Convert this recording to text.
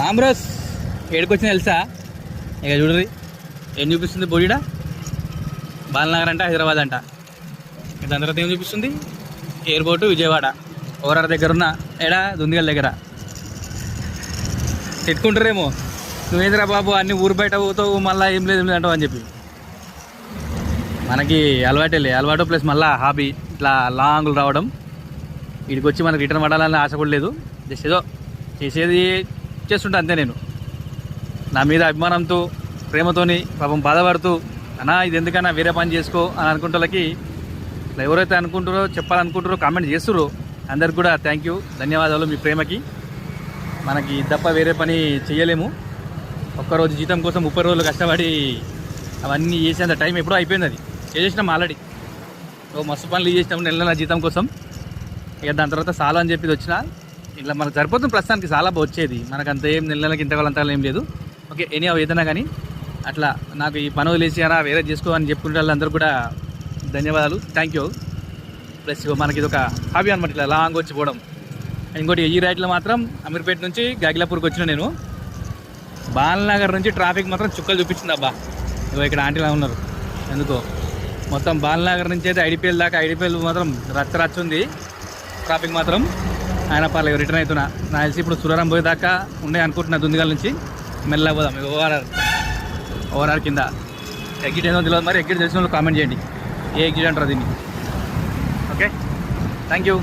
ఆమ్రోస్ ఏడుకొచ్చిన తెలుసా? ఇక చూడరి ఏం చూపిస్తుంది బోడిడా. బాలనగర్ అంట, హైదరాబాద్ అంట. దాని తర్వాత ఏం చూపిస్తుంది? ఎయిర్పోర్టు విజయవాడ. ఓవరార్ దగ్గర ఉన్న ఏడా దుందిగల దగ్గర తిట్టుకుంటారేమో, నువ్వేంద్రా బాబు అన్ని ఊరు బయట పోతావు మళ్ళీ ఏం లేదు అంటావు అని చెప్పి. మనకి అలవాటు ప్లస్ మళ్ళీ హాబీ ఇట్లా లాంగ్లు రావడం. వీడికి వచ్చి మనకు రిటర్న్ పడాలని ఆశ కూడా లేదు. జస్ట్ ఏదో చేసేది చేస్తుంటా అంతే. నేను నా మీద అభిమానంతో ప్రేమతోని పాపం బాధపడుతూ అన్నా ఇది ఎందుకన్నా వేరే పని చేసుకో అని అనుకుంటే వాళ్ళకి ఎవరైతే అనుకుంటారో చెప్పాలనుకుంటారో కామెంట్ చేస్తుర్రో అందరికి కూడా థ్యాంక్ యూ, ధన్యవాదాలు. మీ ప్రేమకి మనకి తప్ప వేరే పని చేయలేము. ఒక్కరోజు జీతం కోసం 30 రోజులు కష్టపడి అవన్నీ చేసేంత టైం ఎప్పుడో అయిపోయింది. అది చేసేసినాం ఆల్రెడీ. మస్తు పనులు చేసినాం నెల జీతం కోసం. ఇక దాని తర్వాత చాలా అని చెప్పి వచ్చిన ఇట్లా మనకు సరిపోతుంది ప్రస్తుతానికి. చాలా వచ్చేది మనకు అంత ఏం నెలలకి ఇంతకాలంతకాలం ఏం లేదు. ఓకే ఎనీ ఏదైనా కానీ అట్లా నాకు ఈ పని వదిలేసి అలా వేరే చేసుకో అని చెప్పుకునే వాళ్ళందరూ కూడా ధన్యవాదాలు, థ్యాంక్ యూ. ప్లస్ మనకి ఇది ఒక హాబీ అనమాట, ఇట్లా లాంగ్ వచ్చి పోవడం. ఇంకోటి ఈ రైట్లో మాత్రం అమీర్పేట నుంచి గాగిలాపూర్కి వచ్చిన నేను. బాలనగర్ నుంచి ట్రాఫిక్ మాత్రం చుక్కలు చూపించింది. అబ్బా ఇగో ఇక్కడ ఆంటీలా ఉన్నారు ఎందుకో. మొత్తం బాలనగర్ నుంచి అయితే ఐడిపిఎల్ దాకా, ఐడిపిఎల్ మాత్రం రచ్చ ఉంది ట్రాఫిక్ మాత్రం. ఆయన పర్లేదు రిటర్న్ అవుతున్నా. నాకు తెలిసి ఇప్పుడు సురారం పోయేదాకా ఉండే అనుకుంటున్నా. దుందిగల నుంచి మెల్లగా పోదాం. ఓఆర్ఆర్ కింద ఎగ్జిట్ ఏదో తెలియదు, మరి ఎగ్జిట్ తెలిసిన వాళ్ళు కామెంట్ చేయండి ఏ ఎగ్జిట్ అంటారు దీన్ని. Okay thank you.